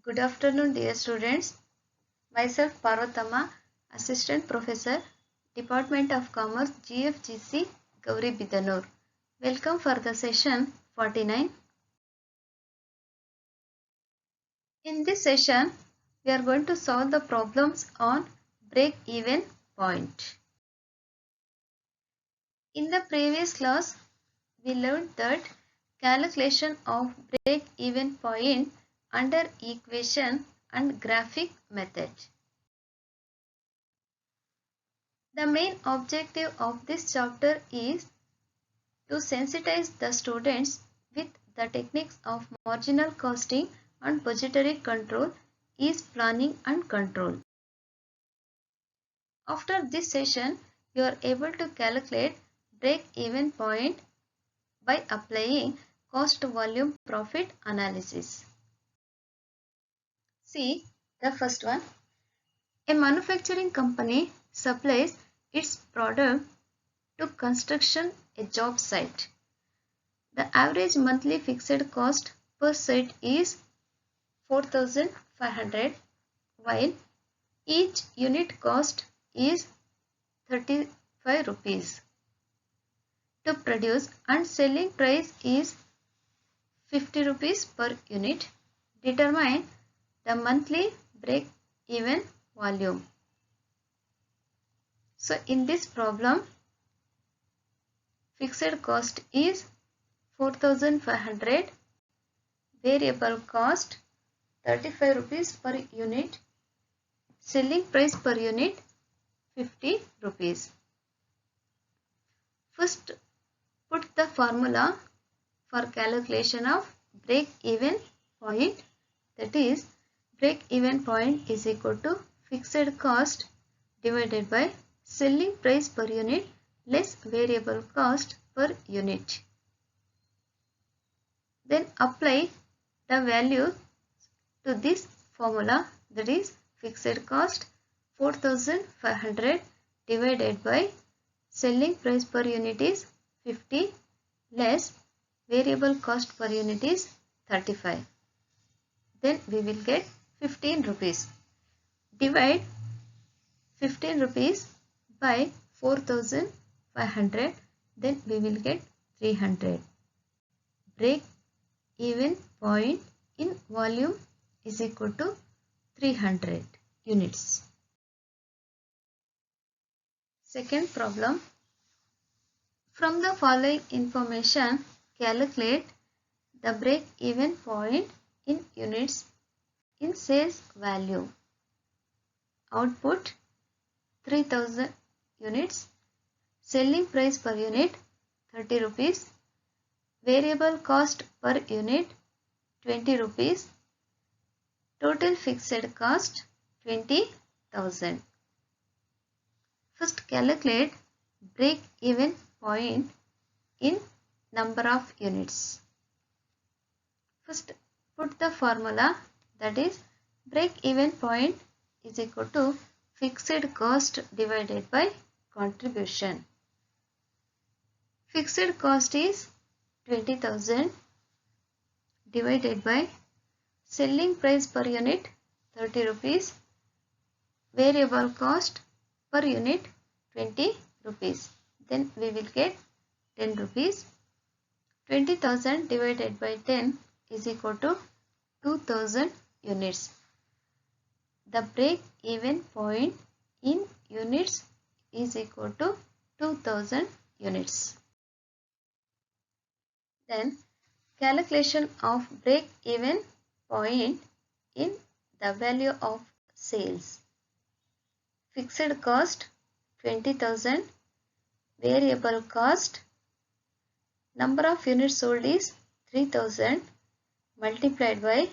Good afternoon, dear students. Myself Parvatama, Assistant Professor, Department of Commerce, GFGC, Gauri Bidanur. Welcome for the session 49. In this session, we are going to solve the problems on break-even point. In the previous class, we learned that calculation of break-even point under equation and graphic method. The main objective of this chapter is to sensitize the students with the techniques of marginal costing and budgetary control is planning and control. After this session, you are able to calculate break-even point by applying cost volume profit analysis. See the first one. A manufacturing company supplies its product to construction a job site. The average monthly fixed cost per site is 4,500 while each unit cost is 35 rupees to produce and selling price is 50 rupees per unit. Determine the monthly break even volume. So in this problem, fixed cost is 4,500, variable cost 35 rupees per unit, selling price per unit 50 rupees. First, put the formula for calculation of break-even point, that is break-even point is equal to fixed cost divided by selling price per unit less variable cost per unit. Then apply the value to this formula, that is fixed cost 4,500 divided by selling price per unit is 50 less variable cost per unit is 35. Then we will get 15 rupees. Divide 15 rupees by 4,500, then we will get 300. Break even point in volume is equal to 300 units. Second problem. From the following information, calculate the break-even point in units in sales value. Output 3000 units, selling price per unit 30 rupees, variable cost per unit 20 rupees, total fixed cost 20,000. First calculate break-even point in number of units. First put the formula, that is break-even point is equal to fixed cost divided by contribution. Fixed cost is 20,000 divided by selling price per unit 30 rupees, variable cost per unit 20 rupees. Then we will get 10 rupees. 20,000 divided by 10 is equal to 2,000 units. The break-even point in units is equal to 2,000 units. Then calculation of break-even point in the value of sales. Fixed cost 20,000, variable cost, number of units sold is 3,000 multiplied by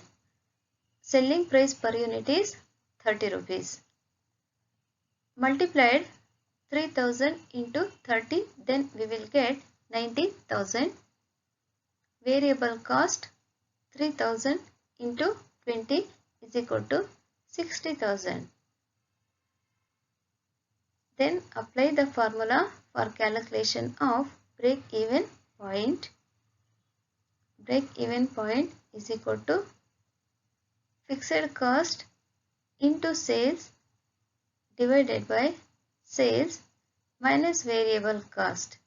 selling price per unit is 30 rupees. Multiplied 3,000 into 30, then we will get 90,000. Variable cost 3,000 into 20 is equal to 60,000. Then apply the formula for calculation of break-even point. Break-even point is equal to fixed cost into sales divided by sales minus variable cost.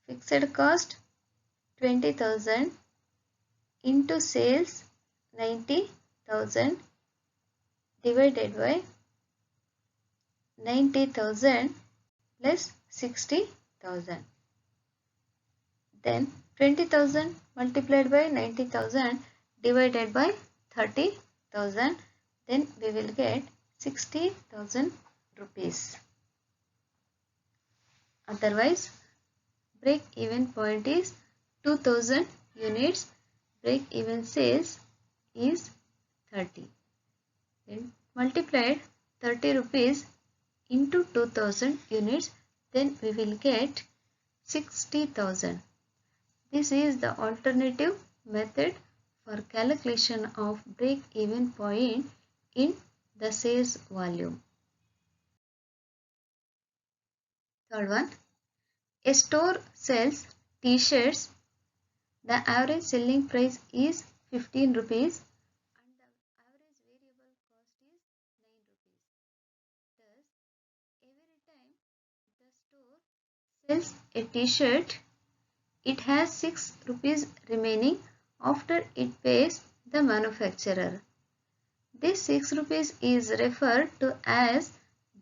Fixed cost 20,000 into sales 90,000 divided by 90,000 plus 60,000. Then 20,000 multiplied by 90,000 divided by 30,000. Then we will get 60,000 rupees. Otherwise, break-even point is 2,000 units. Break-even sales is 30. Then multiplied 30 rupees into 2,000 units. Then we will get 60,000. This is the alternative method for calculation of break-even point in the sales volume. Third one, a store sells t-shirts. The average selling price is 15 rupees and the average variable cost is 9 rupees. Thus, every time the store sells a t-shirt, it has 6 rupees remaining after it pays the manufacturer. This 6 rupees is referred to as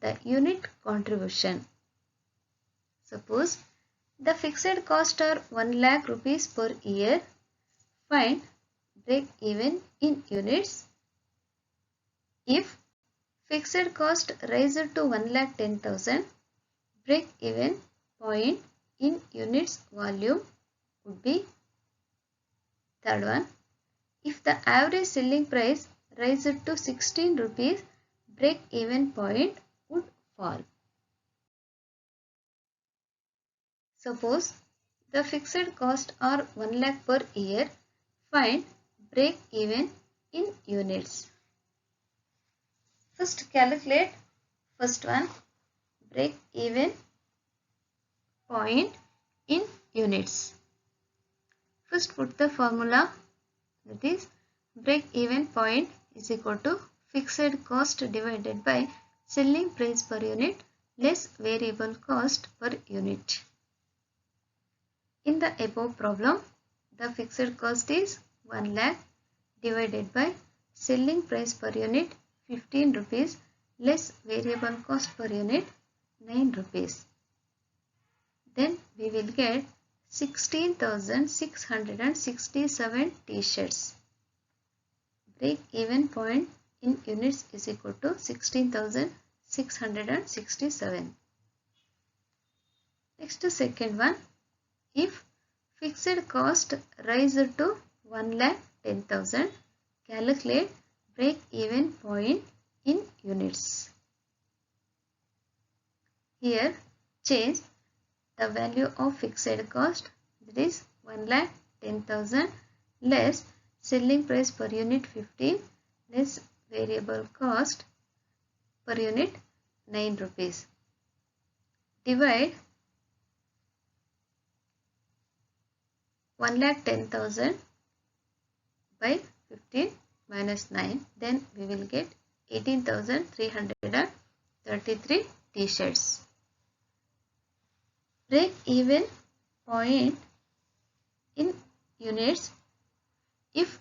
the unit contribution. Suppose the fixed cost are 1 lakh rupees per year. Find break even in units. If fixed cost rises to 1,10,000, break even point in units volume would be. Third one, if the average selling price rises to 16 rupees, break even point would fall. Suppose the fixed cost are 1 lakh per year. Find break even in units. First calculate first one, break even point in units. First put the formula, that is break even point is equal to fixed cost divided by selling price per unit less variable cost per unit. In the above problem, the fixed cost is 1 lakh divided by selling price per unit 15 rupees less variable cost per unit 9 rupees. Then we will get 16,667 t-shirts. Break even point in units is equal to 16,667. Next, second one. If fixed cost rises to 1,10,000, calculate break even point in units. Here, change the value of fixed cost, that is 1,10,000 less selling price per unit 15 less variable cost per unit 9 rupees. Divide 1,10,000 by 15 minus 9, then we will get 18,333 t-shirts. Break even point in units. If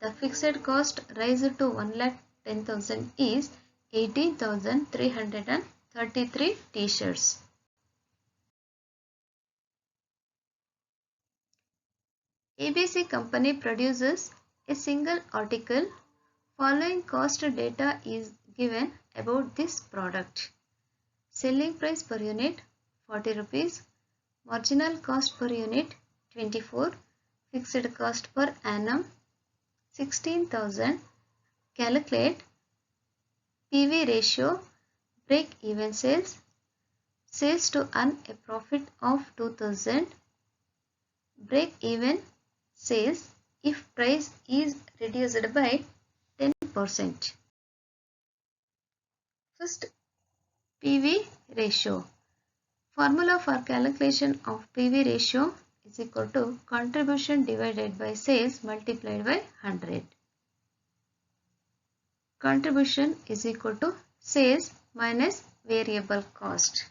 the fixed cost rises to 1,10,000 is 18,333 t-shirts. ABC company produces a single article. Following cost data is given about this product. Selling price per unit 40 rupees, marginal cost per unit 24, fixed cost per annum 16,000. Calculate PV ratio, break even sales, sales to earn a profit of 2,000, break even sales if price is reduced by 10%. First, PV ratio. Formula for calculation of PV ratio is equal to contribution divided by sales multiplied by 100. contribution is equal to sales minus variable cost.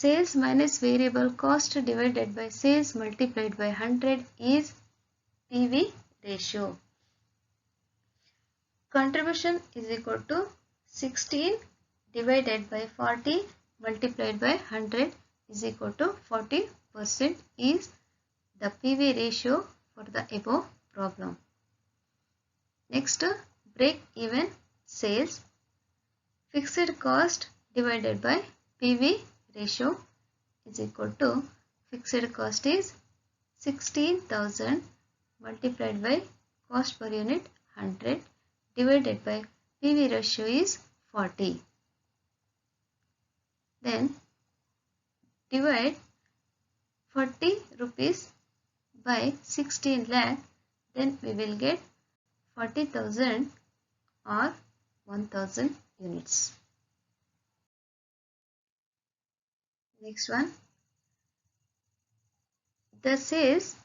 Sales minus variable cost divided by sales multiplied by 100 is PV ratio. Contribution is equal to 16 divided by 40 multiplied by 100 is equal to 40% is the PV ratio for the above problem. Next, break-even sales. Fixed cost divided by PV ratio is equal to fixed cost is 16,000 multiplied by cost per unit 100 divided by PV ratio is 40. Then divide 40 rupees by 16 lakh, then we will get 40,000 or 1000 units. Next one, the sales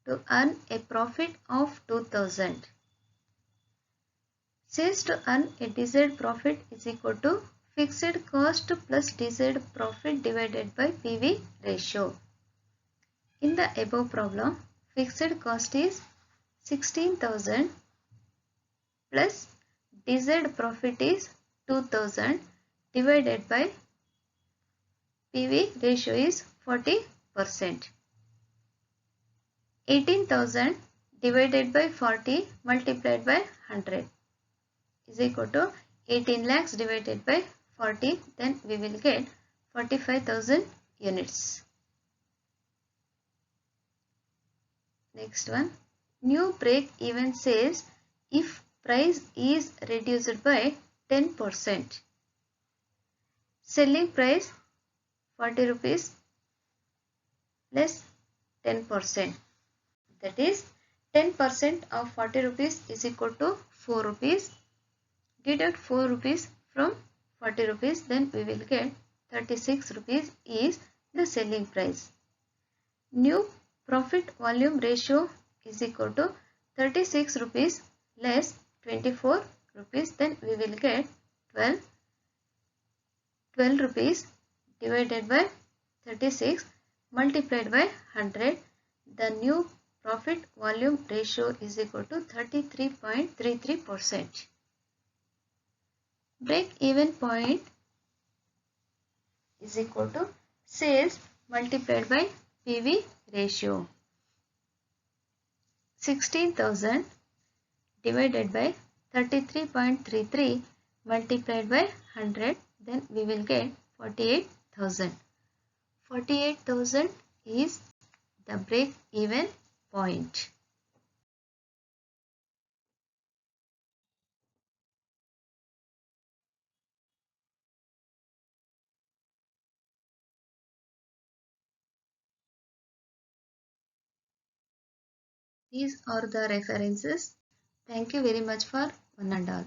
to earn a profit of 2000. Sales to earn a desired profit is equal to fixed cost plus desired profit divided by PV ratio. In the above problem, fixed cost is 16,000 plus desired profit is 2000 divided by PV ratio is 40%. 18,000 divided by 40 multiplied by 100 is equal to 18 lakhs divided by 40, then we will get 45,000 units. Next one, new break-even sales if price is reduced by 10%. Selling price 40 rupees less 10%. That is 10% of 40 rupees is equal to 4 rupees. Deduct 4 rupees from 40 rupees, then we will get 36 rupees is the selling price. New profit volume ratio is equal to 36 rupees less 24 rupees, then we will get 12 rupees divided by 36 multiplied by 100. The new profit volume ratio is equal to 33.33%. Break-even point is equal to sales multiplied by PV ratio. 16,000 divided by 33.33 multiplied by 100, then we will get 48,000. 48,000 is the break-even point. These are the references. Thank you very much for one and all.